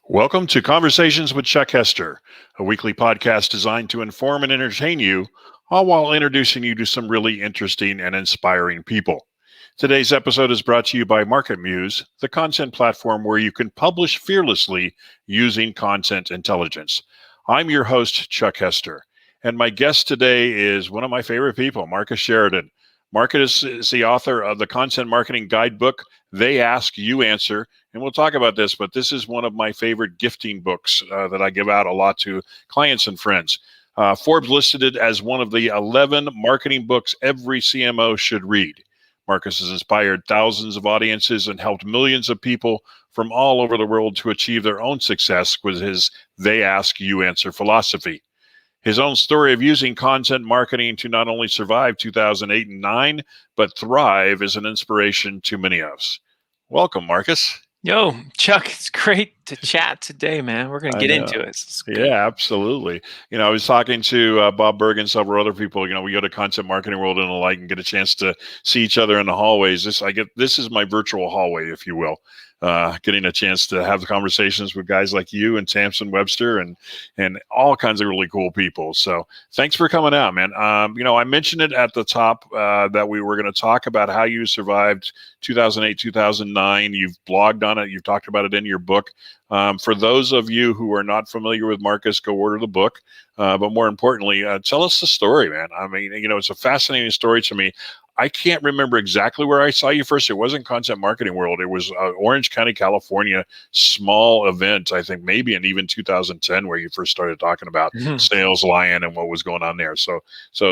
Welcome to Conversations with Chuck Hester, a weekly podcast designed to inform and entertain you, all while introducing you to some really interesting and inspiring people. Today's episode is brought to you by Market Muse, the content platform where you can publish fearlessly using content intelligence. I'm your host, Chuck Hester, and my guest today is one of my favorite people, Marcus Sheridan. Marcus is the author of the content marketing guidebook, They Ask, You Answer. And we'll talk about this, but this is one of my favorite gifting books that I give out a lot to clients and friends. Forbes listed it as one of the 11 marketing books every CMO should read. Marcus has inspired thousands of audiences and helped millions of people from all over the world to achieve their own success with his They Ask, You Answer philosophy. His own story of using content marketing to not only survive 2008 and 9, but thrive is an inspiration to many of us. Welcome, Marcus. Yo, Chuck, it's great to chat today, man. We're going to get into it. Yeah, absolutely. I was talking to Bob Berg and several other people. We go to Content Marketing World and the like and get a chance to see each other in the hallways. This is my virtual hallway, if you will. Getting a chance to have the conversations with guys like you and Samson Webster and all kinds of really cool people. So thanks for coming out, man. I mentioned it at the top that we were going to talk about how you survived 2008, 2009. You've blogged on it. You've talked about it in your book. For those of you who are not familiar with Marcus, go order the book. But more importantly, tell us the story, man. I mean, it's a fascinating story to me. I can't remember exactly where I saw you first. It wasn't Content Marketing World. It was Orange County, California, small event, I think maybe in even 2010, where you first started talking about Sales Lion and what was going on there. So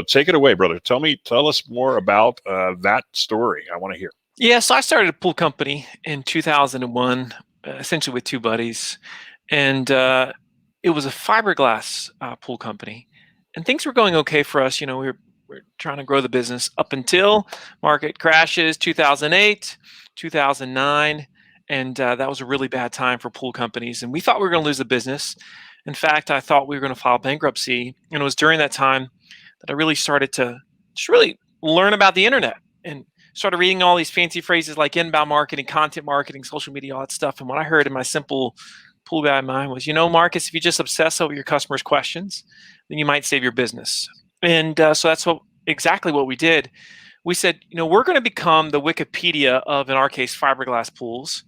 take it away, brother. Tell us more about that story. I want to hear. Yeah, so I started a pool company in 2001, essentially with two buddies. And it was a fiberglass pool company. And things were going okay for us. We're trying to grow the business up until market crashes, 2008, 2009. And that was a really bad time for pool companies. And we thought we were going to lose the business. In fact, I thought we were going to file bankruptcy. And it was during that time that I really started to just really learn about the internet and started reading all these fancy phrases like inbound marketing, content marketing, social media, all that stuff. And what I heard in my simple pool guy mind was, Marcus, if you just obsess over your customers' questions, then you might save your business. And so that's exactly what we did. We said, we're going to become the Wikipedia of, in our case, fiberglass pools.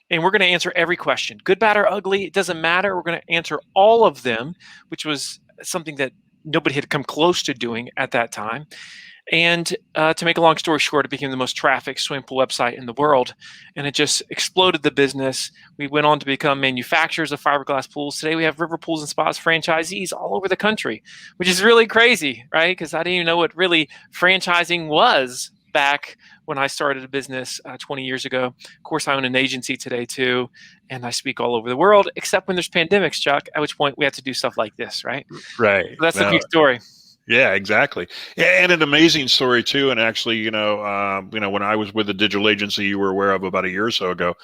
And we're going to answer every question, good, bad, or ugly. It doesn't matter. We're going to answer all of them, which was something that nobody had come close to doing at that time. And to make a long story short, it became the most trafficked swimming pool website in the world. And it just exploded the business. We went on to become manufacturers of fiberglass pools. Today, we have river pools and spas franchisees all over the country, which is really crazy, right? Because I didn't even know what really franchising was back when I started a business 20 years ago. Of course, I own an agency today, too. And I speak all over the world, except when there's pandemics, Chuck, at which point we have to do stuff like this, right? Right. So that's a big story. Yeah, exactly. And an amazing story too. And actually, when I was with the digital agency you were aware of about a year or so ago,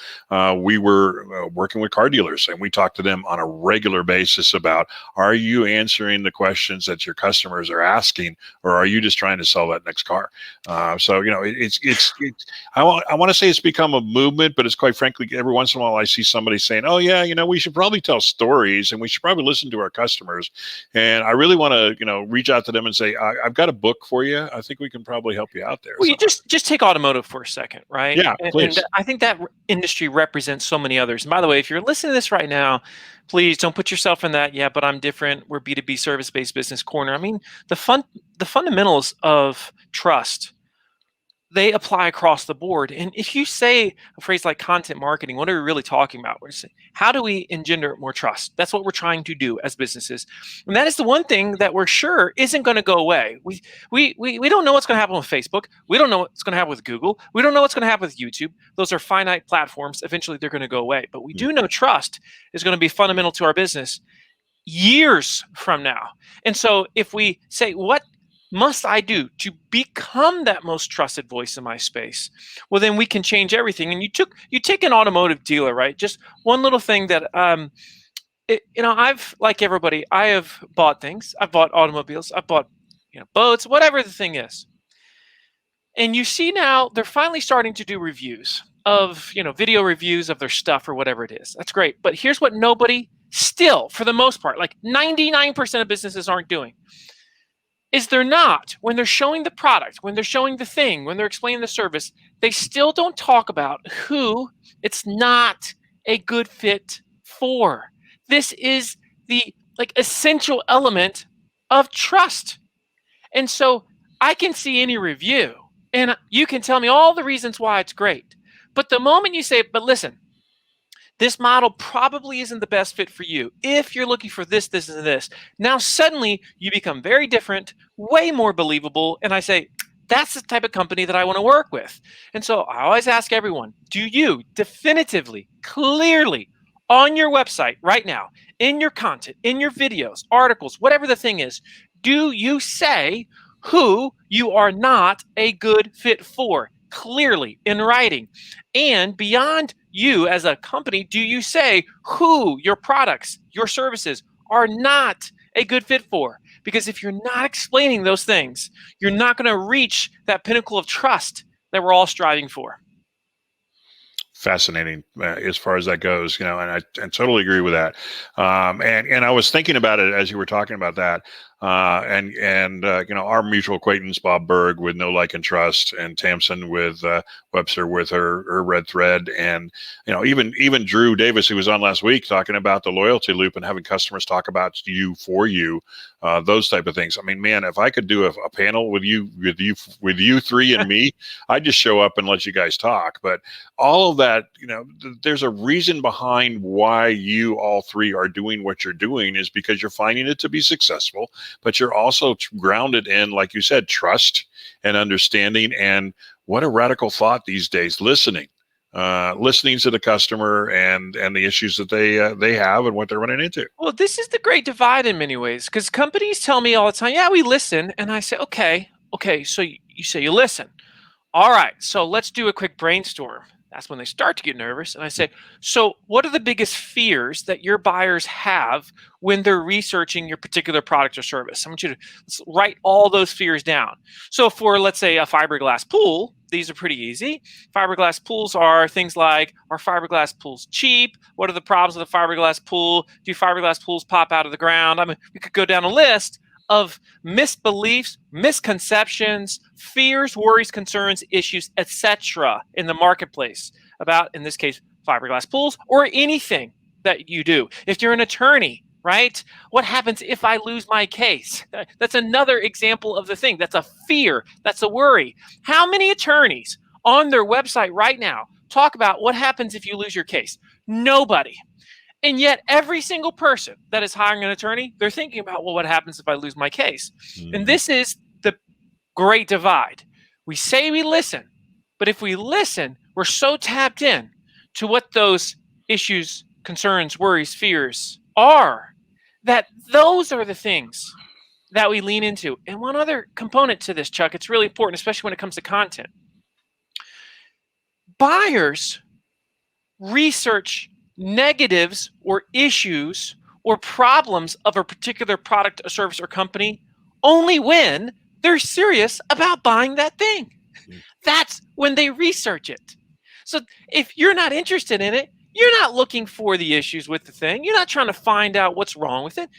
we were working with car dealers, and we talked to them on a regular basis about, are you answering the questions that your customers are asking, or are you just trying to sell that next car? I want to say it's become a movement, but it's quite frankly, every once in a while I see somebody saying, oh yeah, we should probably tell stories and we should probably listen to our customers. And I really want to, reach out to them and say, I've got a book for you. I think we can probably help you out there. Well, you just take automotive for a second, right? Yeah, please. And I think that industry represents so many others. And by the way, if you're listening to this right now, please don't put yourself in that, yeah, but I'm different, we're B2B service-based business corner. I mean, the fundamentals of trust, they apply across the board. And if you say a phrase like content marketing, what are we really talking about? We're saying, how do we engender more trust? That's what we're trying to do as businesses. And that is the one thing that we're sure isn't going to go away. We don't know what's going to happen with Facebook. We don't know what's going to happen with Google. We don't know what's going to happen with YouTube. Those are finite platforms. Eventually, they're going to go away. But we do know trust is going to be fundamental to our business years from now. And so if we say, what must I do to become that most trusted voice in my space? Well, then we can change everything. And you take an automotive dealer, right? Just one little thing that I've, like everybody, I have bought things. I've bought automobiles. I've bought boats, whatever the thing is. And you see now they're finally starting to do reviews. of video reviews of their stuff or whatever it is. That's great. But here's what nobody still, for the most part, like 99% of businesses aren't doing, is they're not, when they're showing the product, when they're showing the thing, when they're explaining the service, they still don't talk about who it's not a good fit for. This is the essential element of trust. And so I can see any review and you can tell me all the reasons why it's great. But the moment you say, but listen, this model probably isn't the best fit for you if you're looking for this, this, and this. Now suddenly you become very different, way more believable, and I say, that's the type of company that I want to work with. And so I always ask everyone, do you definitively, clearly, on your website right now, in your content, in your videos, articles, whatever the thing is, do you say who you are not a good fit for, clearly in writing? And beyond you as a company, do you say who your products, your services are not a good fit for? Because if you're not explaining those things, you're not going to reach that pinnacle of trust that we're all striving for. Fascinating as far as that goes, and I totally agree with that. And I was thinking about it as you were talking about that. Our mutual acquaintance Bob Berg with Know Like and Trust, and Tamsin with Webster with her Red Thread, and even Drew Davis, who was on last week, talking about the loyalty loop and having customers talk about you for you, those type of things. I mean, man, if I could do a panel with you three and me, I'd just show up and let you guys talk. But all of that, there's a reason behind why you all three are doing what you're doing, is because you're finding it to be successful. But you're also grounded in, like you said, trust and understanding. And what a radical thought these days, listening to the customer and the issues that they have and what they're running into. Well, this is the great divide in many ways, because companies tell me all the time, yeah, we listen. And I say, okay, so you say you listen. All right, so let's do a quick brainstorm. That's when they start to get nervous. And I say, so what are the biggest fears that your buyers have when they're researching your particular product or service? I want you to write all those fears down. So for, let's say, a fiberglass pool, these are pretty easy. Fiberglass pools are things like, are fiberglass pools cheap? What are the problems with a fiberglass pool? Do fiberglass pools pop out of the ground? I mean, we could go down a list of misbeliefs, misconceptions, fears, worries, concerns, issues, etc. in the marketplace about, in this case, fiberglass pools or anything that you do. If you're an attorney, right? What happens if I lose my case? That's another example of the thing. That's a fear. That's a worry. How many attorneys on their website right now talk about what happens if you lose your case? Nobody. And yet every single person that is hiring an attorney, they're thinking about, well, what happens if I lose my case? Mm-hmm. And this is the great divide. We say we listen, but if we listen, we're so tapped in to what those issues, concerns, worries, fears are, that those are the things that we lean into. And one other component to this, Chuck, it's really important, especially when it comes to content. Buyers research negatives or issues or problems of a particular product or service or company only when they're serious about buying that thing. That's when they research it. So if you're not interested in it, you're not looking for the issues with the thing. You're not trying to find out what's wrong with it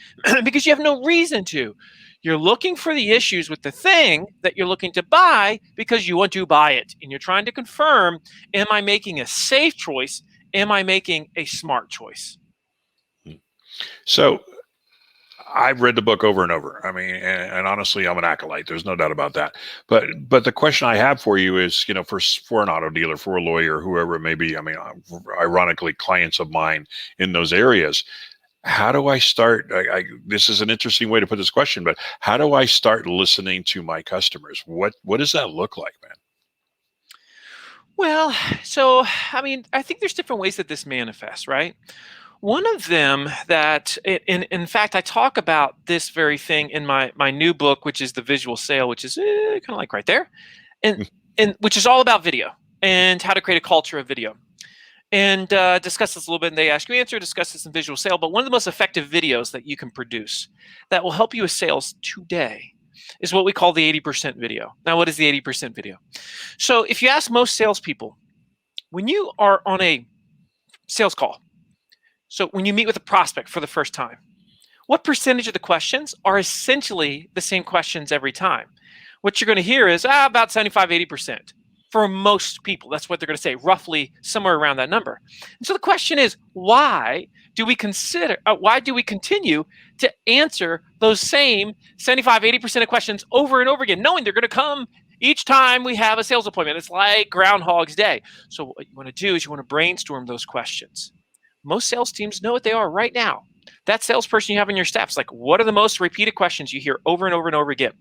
because you have no reason to. You're looking for the issues with the thing that you're looking to buy because you want to buy it. And you're trying to confirm, am I making a safe choice? Am I making a smart choice? So I've read the book over and over. I mean, and honestly, I'm an acolyte. There's no doubt about that. But the question I have for you is, for an auto dealer, for a lawyer, whoever it may be, I mean, ironically, clients of mine in those areas, how do I start? This is an interesting way to put this question, but how do I start listening to my customers? What does that look like, man? Well, so, I mean, I think there's different ways that this manifests, right? One of them that, in fact, I talk about this very thing in my new book, which is The Visual Sale, which is kind of like right there, and which is all about video and how to create a culture of video. And discuss this a little bit in the Ask You Answer, discuss this in Visual Sale. But one of the most effective videos that you can produce that will help you with sales today is what we call the 80% video. Now, what is the 80% video? So if you ask most salespeople, When you are on a sales call, so when you meet with a prospect for the first time, what percentage of the questions are essentially the same questions every time? What you're going to hear is about 75, 80%. For most people, that's what they're going to say, roughly somewhere around that number. And so the question is, why do we continue to answer those same 75, 80% of questions over and over again, knowing they're going to come each time we have a sales appointment? It's like Groundhog's Day. So what you want to do is you want to brainstorm those questions. Most sales teams know what they are right now. That salesperson you have on your staff is like, what are the most repeated questions you hear over and over and over again?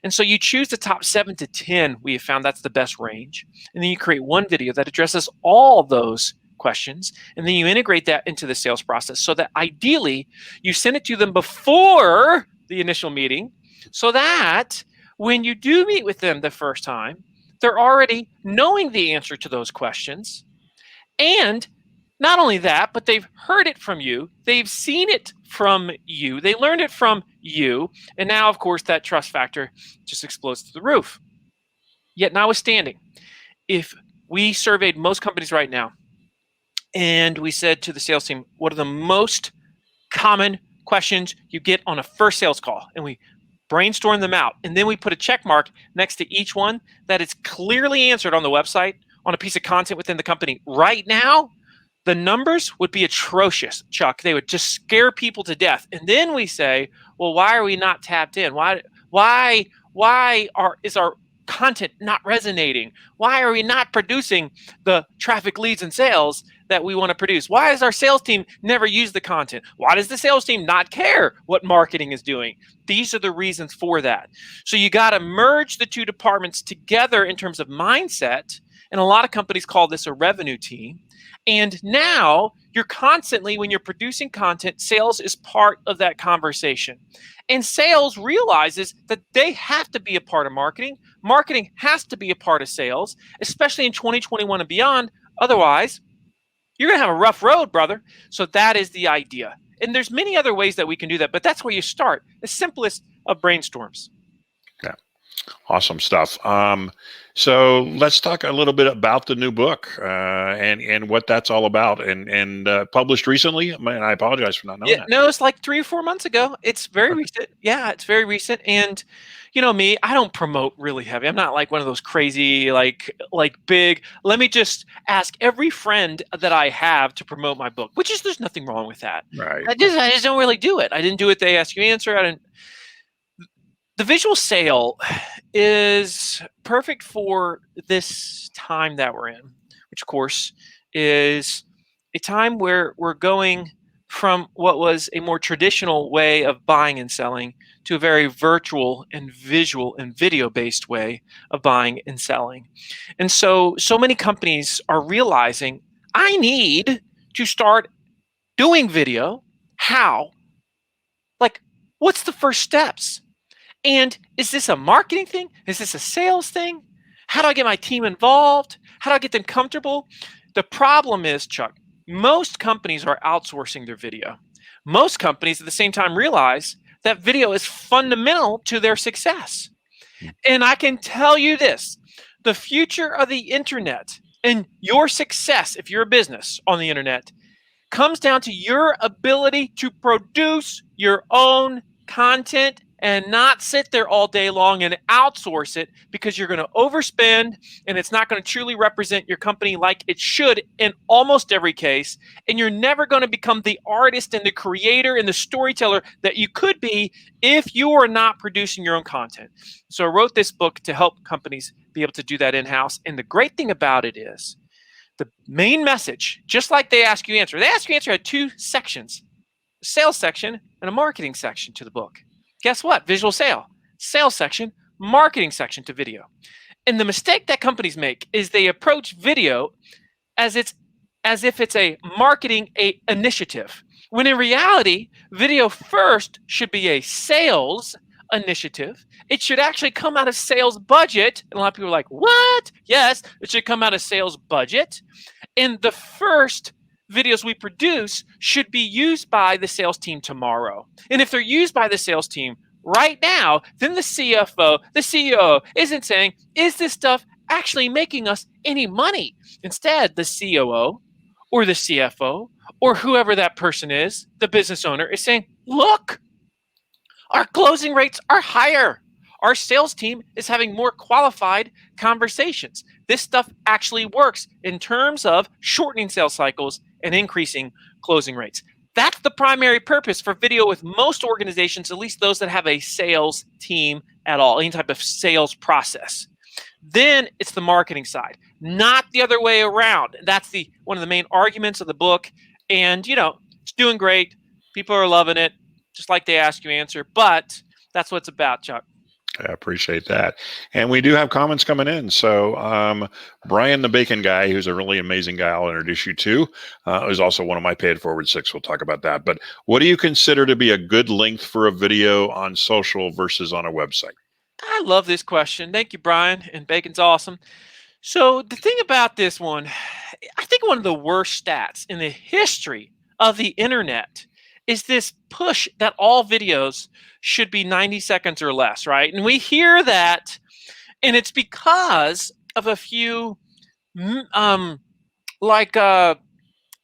And so you choose the top 7 to 10. We have found that's the best range. And then you create one video that addresses all those questions. And then you integrate that into the sales process so that ideally you send it to them before the initial meeting so that when you do meet with them the first time, they're already knowing the answer to those questions. And not only that, but they've heard it from you. They've seen it from you. They learned it from you. And now, of course, that trust factor just explodes to the roof. Yet notwithstanding, if we surveyed most companies right now and we said to the sales team, what are the most common questions you get on a first sales call? And we brainstorm them out. And then we put a check mark next to each one that is clearly answered on the website, on a piece of content within the company right now. The numbers would be atrocious, Chuck. They would just scare people to death. And then we say, well, why are we not tapped in? Why is our content not resonating? Why are we not producing the traffic, leads, and sales that we want to produce? Why does our sales team never use the content? Why does the sales team not care what marketing is doing? These are the reasons for that. So you got to merge the two departments together in terms of mindset. And a lot of companies call this a revenue team. And now you're constantly, when you're producing content, sales is part of that conversation. And sales realizes that they have to be a part of marketing. Marketing has to be a part of sales, especially in 2021 and beyond. Otherwise, you're going to have a rough road, brother. So that is the idea. And there's many other ways that we can do that, but that's where you start, the simplest of brainstorms. Okay. Awesome stuff. So let's talk a little bit about the new book and what that's all about. And published recently. I apologize for not knowing that. No, it's like 3 or 4 months ago. It's very recent. Yeah, it's very recent. And you know me, I don't promote really heavy. I'm not like one of those crazy, like big. Let me just ask every friend that I have to promote my book, which is there's nothing wrong with that. Right. I just don't really do it. I didn't do it. They ask you answer. I didn't. The visual sale is perfect for this time that we're in, which of course is a time where we're going from what was a more traditional way of buying and selling to a very virtual and visual and video-based way of buying and selling. And so many companies are realizing, I need to start doing video. How? Like, what's the first steps? And is this a marketing thing? Is this a sales thing? How do I get my team involved? How do I get them comfortable? The problem is, Chuck, most companies are outsourcing their video. Most companies at the same time realize that video is fundamental to their success. And I can tell you this, the future of the internet and your success, if you're a business on the internet, comes down to your ability to produce your own content and not sit there all day long and outsource it, because you're going to overspend and it's not going to truly represent your company like it should in almost every case. And you're never going to become the artist and the creator and the storyteller that you could be if you are not producing your own content. So I wrote this book to help companies be able to do that in-house. And the great thing about it is the main message, just like they ask you answer had 2 sections, a sales section and a marketing section to the book. Guess what? Visual sales section, marketing section to video. And the mistake that companies make is they approach video as if it's a marketing initiative, when in reality, video first should be a sales initiative. It should actually come out of sales budget. And a lot of people are like, what? Yes, it should come out of sales budget. And the first videos we produce should be used by the sales team tomorrow. And if they're used by the sales team right now, then the CFO, the CEO isn't saying, is this stuff actually making us any money. Instead, the COO or the CFO or whoever that person is, the business owner, is saying, look, our closing rates are higher. Our sales team is having more qualified conversations. This stuff actually works in terms of shortening sales cycles and increasing closing rates. That's the primary purpose for video with most organizations, at least those that have a sales team at all, any type of sales process. Then it's the marketing side, not the other way around. That's one of the main arguments of the book. And, it's doing great. People are loving it, just like they ask you answer. But that's what it's about, Chuck. I appreciate that. And we do have comments coming in. So Brian, the bacon guy, who's a really amazing guy I'll introduce you to, is also one of my paid forward 6. We'll talk about that. But what do you consider to be a good length for a video on social versus on a website? I love this question. Thank you, Brian. And bacon's awesome. So the thing about this one, I think one of the worst stats in the history of the internet is this push that all videos should be 90 seconds or less, right? And we hear that, and it's because of a few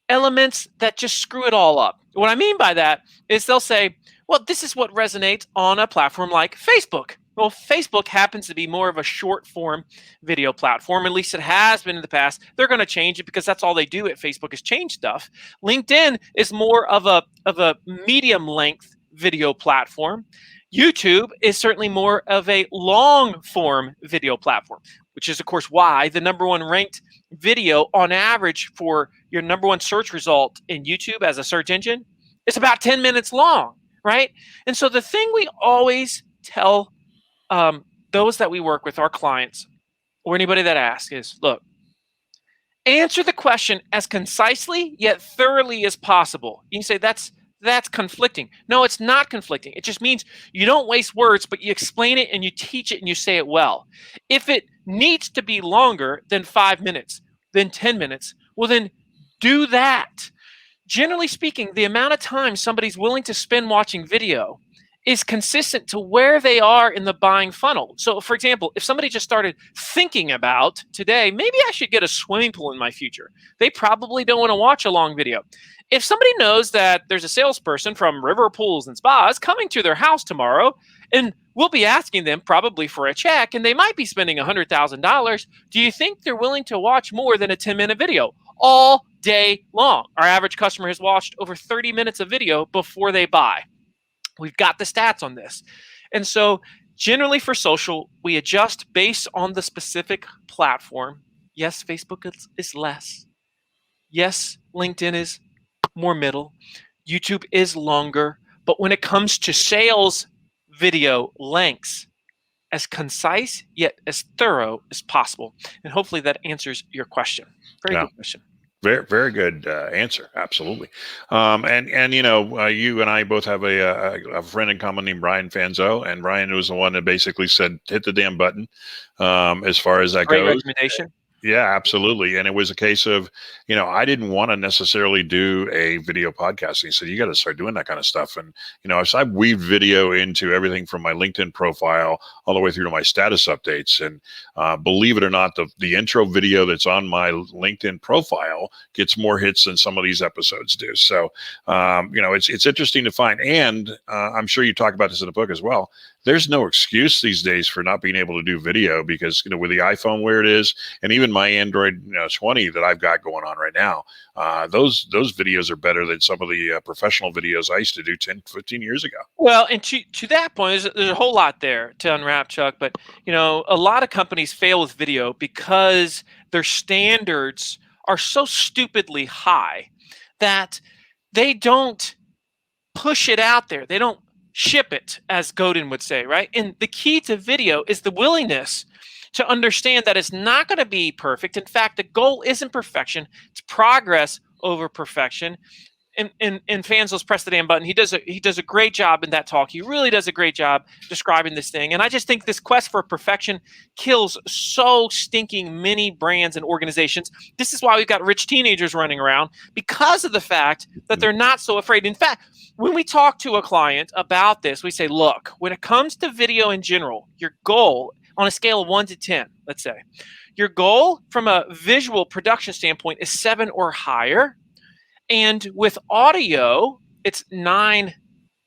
elements that just screw it all up. What I mean by that is they'll say, well, this is what resonates on a platform like Facebook. Well, Facebook happens to be more of a short form video platform. At least it has been in the past. They're going to change it because that's all they do at Facebook is change stuff. LinkedIn is more of a medium length video platform. YouTube is certainly more of a long form video platform, which is, of course, why the number one ranked video on average for your number one search result in YouTube as a search engine is about 10 minutes long, right? And so the thing we always tell those that we work with, our clients, or anybody that asks is, look, answer the question as concisely yet thoroughly as possible. You can say that's conflicting. No, it's not conflicting. It just means you don't waste words, but you explain it and you teach it and you say it well. If it needs to be longer than 5 minutes, than 10 minutes, well, then do that. Generally speaking, the amount of time somebody's willing to spend watching video is consistent to where they are in the buying funnel. So, for example, if somebody just started thinking about today, maybe I should get a swimming pool in my future, they probably don't want to watch a long video. If somebody knows that there's a salesperson from River Pools and Spas coming to their house tomorrow, and we'll be asking them probably for a check, and they might be spending $100,000, do you think they're willing to watch more than a 10-minute video all day long? Our average customer has watched over 30 minutes of video before they buy. We've got the stats on this. And so generally for social, we adjust based on the specific platform. Yes, Facebook is less. Yes, LinkedIn is more middle. YouTube is longer. But when it comes to sales video lengths, as concise yet as thorough as possible. And hopefully that answers your question. Very good question. Very, very good answer. Absolutely. And you and I both have a friend in common named Brian Fanzo, and Brian was the one that basically said, hit the damn button as far as that Great goes. recommendation. Yeah, absolutely. And it was a case of, I didn't want to necessarily do a video podcast. He said, you got to start doing that kind of stuff. And, so I've weaved video into everything from my LinkedIn profile all the way through to my status updates. And believe it or not, the intro video that's on my LinkedIn profile gets more hits than some of these episodes do. So, it's interesting to find. And I'm sure you talk about this in the book as well. There's no excuse these days for not being able to do video because, with the iPhone where it is, and even my Android 20 that I've got going on right now, those videos are better than some of the professional videos I used to do 10, 15 years ago. Well, and to that point, there's a whole lot there to unwrap, Chuck. But, a lot of companies fail with video because their standards are so stupidly high that they don't push it out there. They don't ship it, as Godin would say, right? And the key to video is the willingness to understand that it's not going to be perfect. In fact, the goal isn't perfection. It's progress over perfection. And Fanzo's Press the Damn Button, he does a great job in that talk. He really does a great job describing this thing. And I just think this quest for perfection kills so stinking many brands and organizations. This is why we've got rich teenagers running around, because of the fact that they're not so afraid. In fact, when we talk to a client about this, we say, look, when it comes to video in general, your goal on a scale of 1 to 10, let's say, your goal from a visual production standpoint is 7 or higher. And with audio, it's 9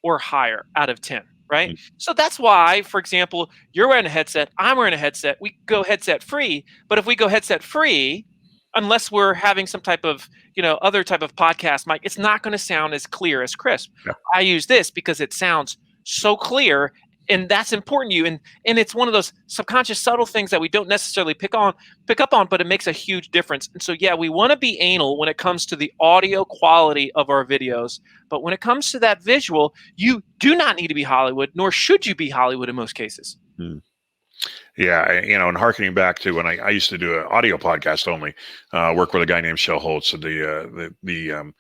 or higher out of 10, right? So that's why, for example, you're wearing a headset, I'm wearing a headset, we go headset free. But if we go headset free, unless we're having some type of, other type of podcast mic, it's not going to sound as clear as crisp. Yeah. I use this because it sounds so clear, and that's important to you. And it's one of those subconscious subtle things that we don't necessarily pick up on, but it makes a huge difference. And so, yeah, we want to be anal when it comes to the audio quality of our videos. But when it comes to that visual, you do not need to be Hollywood, nor should you be Hollywood in most cases. Yeah, and harkening back to when I used to do an audio podcast only, work with a guy named Shell Holtz at the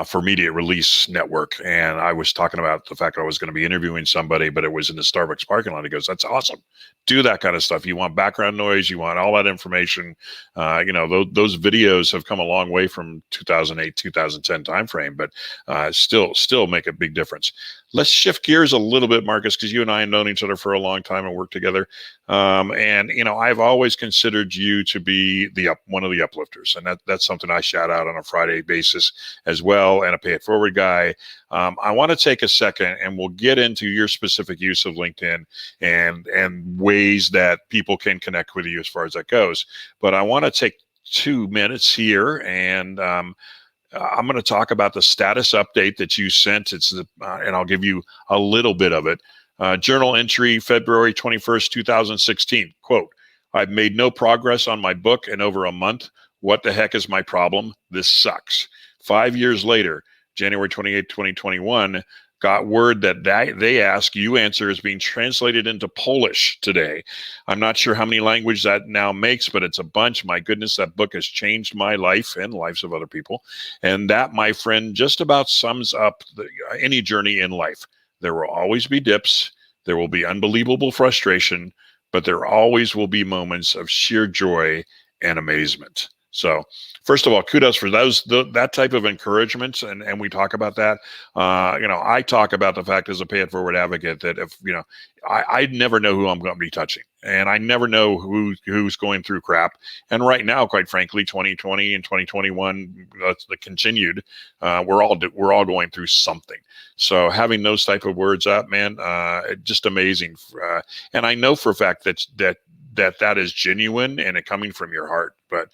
for Media Release Network, and I was talking about the fact that I was going to be interviewing somebody, but it was in the Starbucks parking lot. He goes, "That's awesome. Do that kind of stuff. You want background noise, you want all that information. Those videos have come a long way from 2008, 2010 timeframe, but still make a big difference." Let's shift gears a little bit, Marcus, because you and I have known each other for a long time and worked together. And I've always considered you to be one of the uplifters, and that's something I shout out on a Friday basis as well, and a pay it forward guy. I want to take a second, and we'll get into your specific use of LinkedIn and ways that people can connect with you as far as that goes. But I want to take 2 minutes here, and I'm going to talk about the status update that you sent. And I'll give you a little bit of it. Journal entry, February 21st, 2016. Quote, "I've made no progress on my book in over a month. What the heck is my problem? This sucks." 5 years later, January 28, 2021, got word that they ask, you answer is being translated into Polish today. I'm not sure how many languages that now makes, but it's a bunch. My goodness, that book has changed my life and the lives of other people. And that, my friend, just about sums up any journey in life. There will always be dips. There will be unbelievable frustration, but there always will be moments of sheer joy and amazement. So first of all, kudos for that type of encouragement. And we talk about that. I talk about the fact as a pay it forward advocate that if, I never know who I'm going to be touching, and I never know who's going through crap. And right now, quite frankly, 2020 and 2021, that's the continued, we're all going through something. So having those type of words up, man, just amazing. And I know for a fact that is genuine and it coming from your heart. But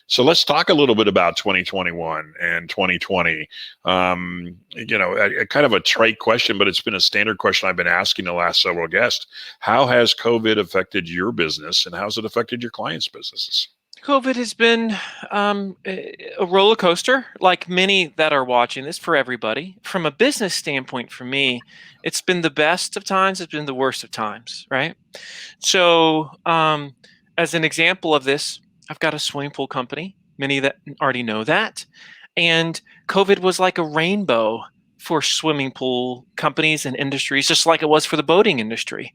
so let's talk a little bit about 2021 and 2020. A kind of a trite question, but it's been a standard question I've been asking the last several guests. How has COVID affected your business, and how's it affected your clients' businesses? COVID has been a roller coaster, like many that are watching this, for everybody. From a business standpoint, for me, it's been the best of times, it's been the worst of times, right? So as an example of this, I've got a swimming pool company, many that already know that. And COVID was like a rainbow for swimming pool companies and industries, just like it was for the boating industry.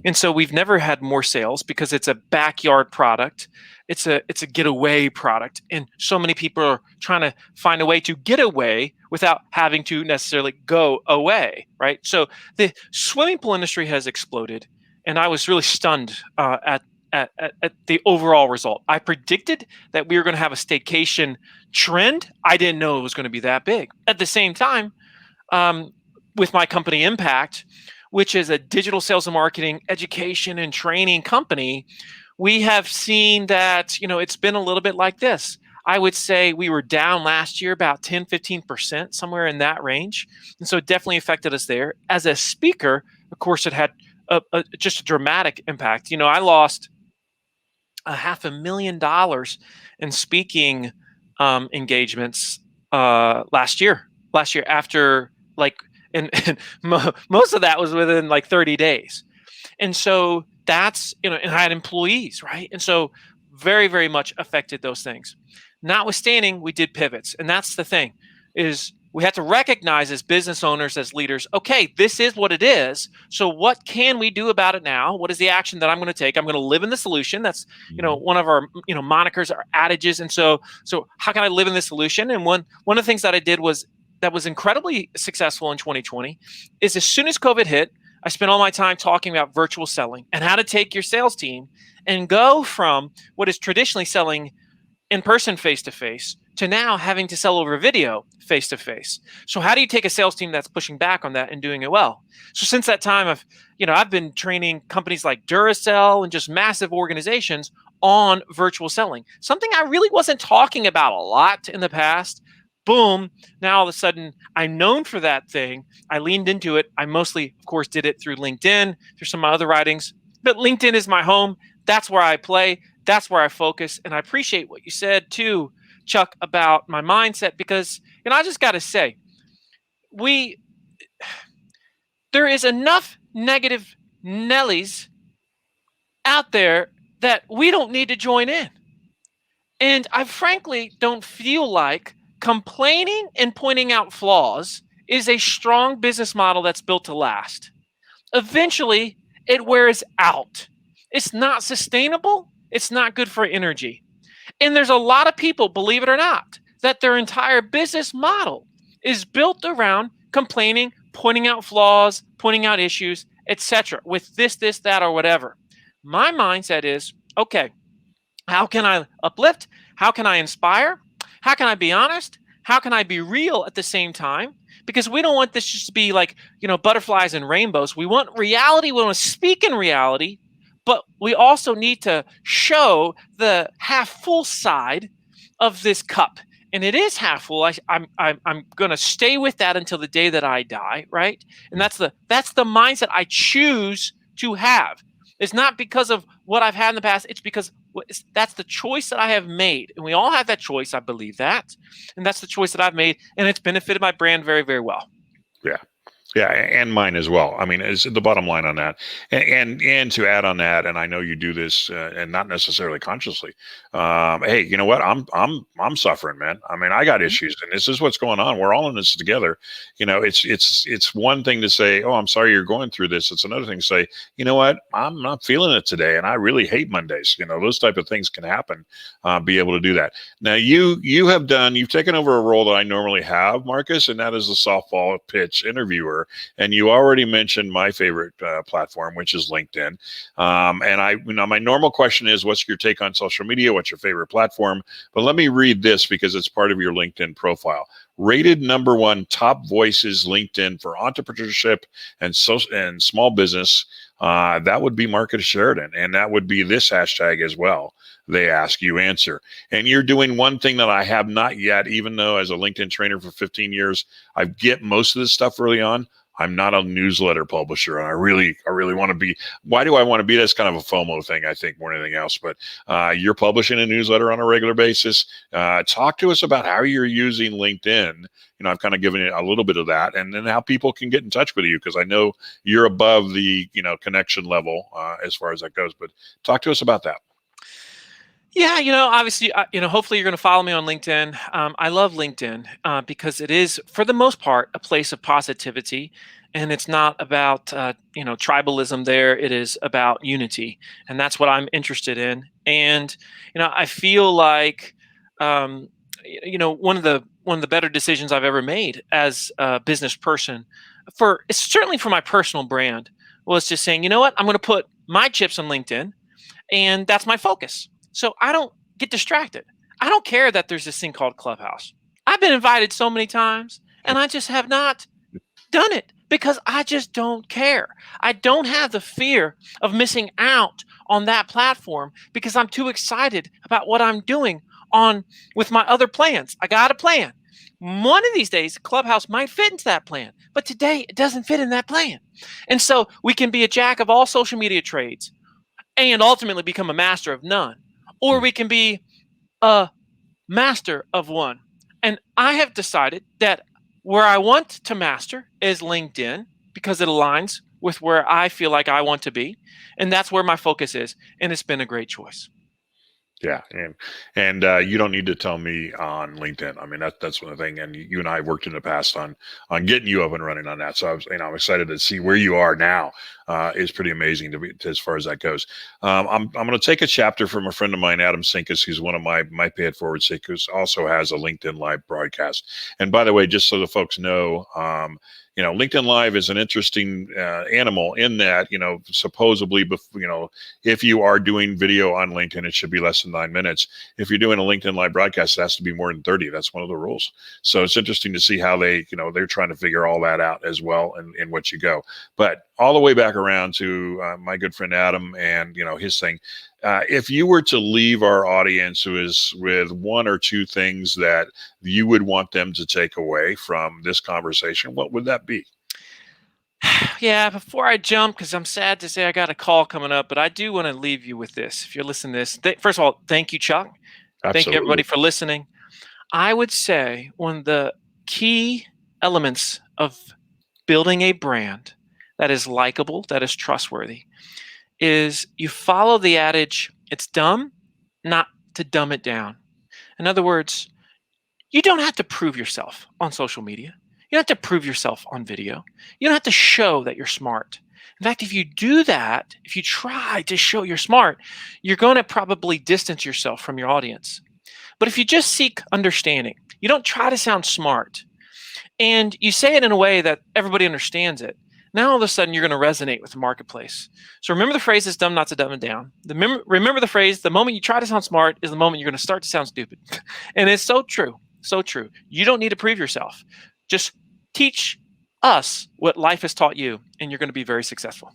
And so we've never had more sales because it's a backyard product. It's a getaway product. And so many people are trying to find a way to get away without having to necessarily go away, right? So the swimming pool industry has exploded. And I was really stunned at the overall result. I predicted that we were going to have a staycation trend. I didn't know it was going to be that big. At the same time, with my company Impact, which is a digital sales and marketing, education and training company, we have seen that, it's been a little bit like this. I would say we were down last year about 10, 15%, somewhere in that range. And so it definitely affected us there. As a speaker, of course, it had just a dramatic impact. I lost $500,000 in speaking engagements last year after and most of that was within 30 days. And so that's, and I had employees, right? And so very, very much affected those things. Notwithstanding, we did pivots. And that's the thing, is we have to recognize as business owners, as leaders, okay, this is what it is. So what can we do about it now? What is the action that I'm going to take? I'm going to live in the solution. That's, one of our, monikers, our adages. And so how can I live in this solution? And one of the things that I did that was incredibly successful in 2020 is as soon as COVID hit, I spent all my time talking about virtual selling and how to take your sales team and go from what is traditionally selling in person face-to-face to now having to sell over video face-to-face. So how do you take a sales team that's pushing back on that and doing it well? So since that time, I've been training companies like Duracell and just massive organizations on virtual selling, something I really wasn't talking about a lot in the past. Boom, now all of a sudden I'm known for that thing. I leaned into it. I mostly, of course, did it through LinkedIn, through some other writings, but LinkedIn is my home. That's where I play. That's where I focus. And I appreciate what you said too, Chuck, about my mindset, because, I just got to say, there is enough negative Nellies out there that we don't need to join in. And I frankly don't feel like complaining and pointing out flaws is a strong business model that's built to last. Eventually, it wears out. It's not sustainable. It's not good for energy. And there's a lot of people, believe it or not, that their entire business model is built around complaining, pointing out flaws, pointing out issues, etc. with this, that, or whatever. My mindset is, okay, how can I uplift? How can I inspire? How can I be honest? How can I be real at the same time? Because we don't want this just to be like, butterflies and rainbows. We want reality. We want to speak in reality, but we also need to show the half full side of this cup. And it is half full. I'm going to stay with that until the day that I die, right? And that's the mindset I choose to have. It's not because of what I've had in the past. It's because that's the choice that I have made. And we all have that choice. I believe that. And that's the choice that I've made. And it's benefited my brand very, very well. Yeah. Yeah, and mine as well. I mean, is the bottom line on that, and to add on that, and I know you do this, and not necessarily consciously. Hey, you know what? I'm suffering, man. I mean, I got issues, and this is what's going on. We're all in this together. It's one thing to say, "Oh, I'm sorry you're going through this." It's another thing to say, "You know what? I'm not feeling it today, and I really hate Mondays." Those type of things can happen. Be able to do that. Now, you've taken over a role that I normally have, Marcus, and that is the softball pitch interviewer. And you already mentioned my favorite platform, which is LinkedIn. And my normal question is, what's your take on social media? What's your favorite platform? But let me read this because it's part of your LinkedIn profile. Rated #1 top voices LinkedIn for entrepreneurship and small business. That would be Marcus Sheridan, and that would be this hashtag as well. They ask, you answer. And you're doing one thing that I have not yet, even though as a LinkedIn trainer for 15 years, I get most of this stuff early on. I'm not a newsletter publisher, and I really want to be. Why do I want to be? That's kind of a FOMO thing, I think, more than anything else. But you're publishing a newsletter on a regular basis. Talk to us about how you're using LinkedIn. I've kind of given you a little bit of that, and then how people can get in touch with you, because I know you're above the connection level as far as that goes. But talk to us about that. Yeah, obviously, hopefully you're going to follow me on LinkedIn. I love LinkedIn because it is, for the most part, a place of positivity, and it's not about tribalism. There, it is about unity, and that's what I'm interested in. And I feel like one of the better decisions I've ever made as a business person, certainly for my personal brand, was just saying, you know what, I'm going to put my chips on LinkedIn, and that's my focus. So I don't get distracted. I don't care that there's this thing called Clubhouse. I've been invited so many times, and I just have not done it because I just don't care. I don't have the fear of missing out on that platform because I'm too excited about what I'm doing with my other plans. I got a plan. One of these days, Clubhouse might fit into that plan, but today it doesn't fit in that plan. And so we can be a jack of all social media trades and ultimately become a master of none. Or we can be a master of one. And I have decided that where I want to master is LinkedIn because it aligns with where I feel like I want to be. And that's where my focus is. And it's been a great choice. Yeah, and you don't need to tell me on LinkedIn. I mean, that's one thing. And you and I worked in the past on getting you up and running on that. So I'm excited to see where you are now. Is pretty amazing as far as that goes. I'm going to take a chapter from a friend of mine, Adam Sinkus, who's one of my pay it forward seekers, also has a LinkedIn live broadcast. And by the way, just so the folks know, LinkedIn Live is an interesting animal in that, supposedly, if you are doing video on LinkedIn, it should be less than 9 minutes. If you're doing a LinkedIn Live broadcast, it has to be more than 30. That's one of the rules. So it's interesting to see how they're trying to figure all that out as well in what you go. But all the way back around to my good friend Adam and, his thing. If you were to leave our audience with one or two things that you would want them to take away from this conversation, what would that be? Yeah, before I jump, because I'm sad to say I got a call coming up, but I do want to leave you with this. If you're listening to this, first of all, thank you, Chuck. Thank you, Absolutely. everybody, for listening. I would say one of the key elements of building a brand that is likable, that is trustworthy, is you follow the adage, it's dumb not to dumb it down. In other words, you don't have to prove yourself on social media. You don't have to prove yourself on video. You don't have to show that you're smart. In fact, if you do that, if you try to show you're smart, you're going to probably distance yourself from your audience. But if you just seek understanding, you don't try to sound smart, and you say it in a way that everybody understands it, now all of a sudden you're going to resonate with the marketplace. So remember the phrase, it's dumb not to dumb it down. Remember the phrase, the moment you try to sound smart is the moment you're going to start to sound stupid. And it's so true. So true. You don't need to prove yourself. Just teach us what life has taught you, and you're going to be very successful.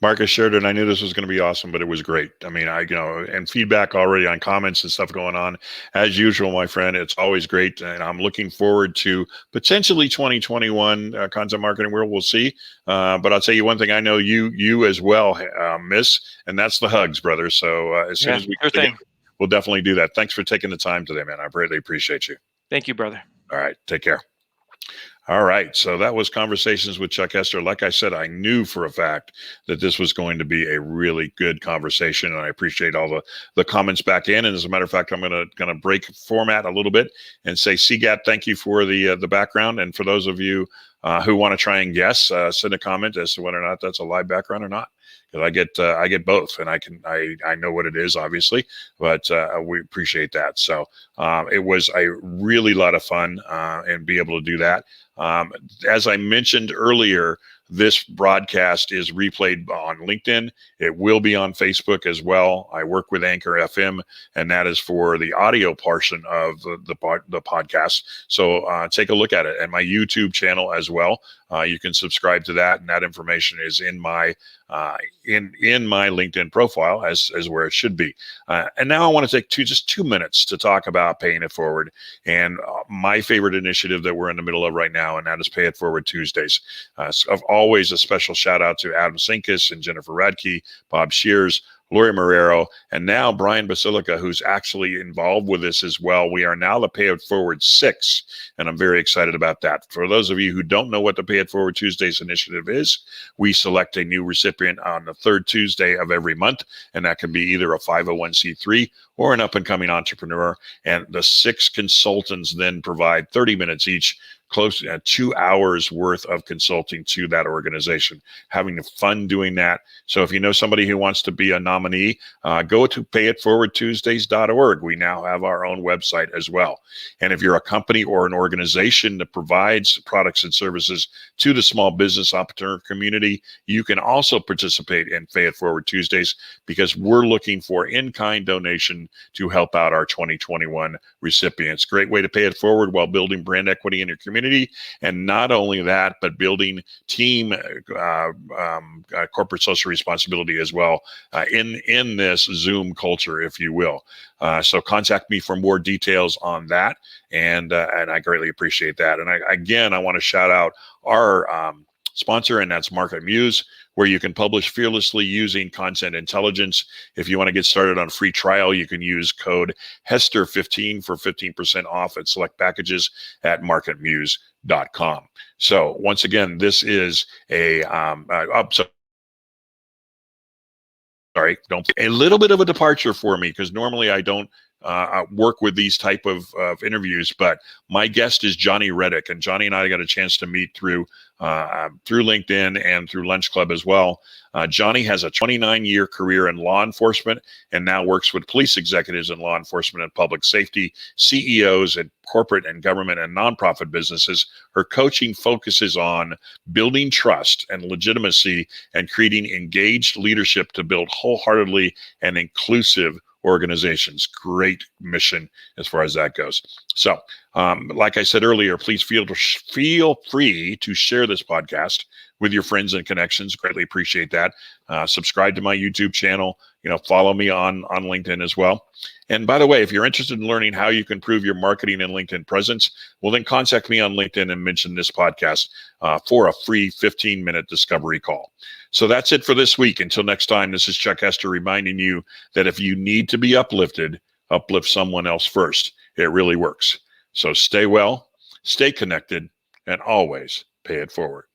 Marcus Sheridan, I knew this was going to be awesome, but it was great. I mean, and feedback already on comments and stuff going on. As usual, my friend, it's always great. And I'm looking forward to potentially 2021 content marketing world. We'll see. But I'll tell you one thing I know you as well miss, and that's the hugs, brother. So as soon as we sure thing. We'll definitely do that. Thanks for taking the time today, man. I greatly appreciate you. Thank you, brother. All right. Take care. All right. So that was Conversations with Chuck Hester. Like I said, I knew for a fact that this was going to be a really good conversation, and I appreciate all the comments back in. And as a matter of fact, I'm going to break format a little bit and say, CGAT, thank you for the background. And for those of you who want to try and guess, send a comment as to whether or not that's a live background or not. Because I get both, and I know what it is, obviously, but we appreciate that. So it was a really lot of fun and be able to do that. As I mentioned earlier, this broadcast is replayed on LinkedIn. It will be on Facebook as well. I work with Anchor FM, and that is for the audio portion of the podcast. So take a look at it, and my YouTube channel as well. You can subscribe to that, and that information is in my in my LinkedIn profile as where it should be. And now I want to take just 2 minutes to talk about Paying It Forward and my favorite initiative that we're in the middle of right now, and that is Pay It Forward Tuesdays. So always a special shout out to Adam Sinkus and Jennifer Radke, Bob Shears, Lori Marrero, and now Brian Basilica, who's actually involved with this as well. We are now the Pay It Forward 6, and I'm very excited about that. For those of you who don't know what the Pay It Forward Tuesdays initiative is, we select a new recipient on the third Tuesday of every month, and that can be either a 501c3 or an up-and-coming entrepreneur. And the 6 consultants then provide 30 minutes each, close to 2 hours worth of consulting to that organization, having fun doing that. So if you know somebody who wants to be a nominee, go to payitforwardtuesdays.org. We now have our own website as well. And if you're a company or an organization that provides products and services to the small business entrepreneur community, you can also participate in Pay It Forward Tuesdays, because we're looking for in-kind donation to help out our 2021 recipients. Great way to pay it forward while building brand equity in your community. And not only that, but building team corporate social responsibility as well in this Zoom culture, if you will. So contact me for more details on that. And I greatly appreciate that. And I want to shout out our sponsor, and that's Market Muse, where you can publish fearlessly using content intelligence. If you want to get started on a free trial, you can use code HESTER15 for 15% off at select packages at marketmuse.com. So once again, this is a little bit of a departure for me, because normally I don't work with these type of interviews. But my guest is Johnny Reddick, and Johnny and I got a chance to meet through LinkedIn and through Lunch Club as well. Johnny has a 29-year career in law enforcement and now works with police executives in law enforcement and public safety, CEOs at corporate and government and nonprofit businesses. Her coaching focuses on building trust and legitimacy and creating engaged leadership to build wholeheartedly and inclusive organizations. Great mission as far as that goes. So, like I said earlier, please feel free to share this podcast with your friends and connections. Greatly appreciate that. Subscribe to my YouTube channel. Follow me on LinkedIn as well. And by the way, if you're interested in learning how you can improve your marketing and LinkedIn presence, well, then contact me on LinkedIn and mention this podcast for a free 15-minute discovery call. So that's it for this week. Until next time, this is Chuck Hester reminding you that if you need to be uplifted, uplift someone else first. It really works. So stay well, stay connected, and always pay it forward.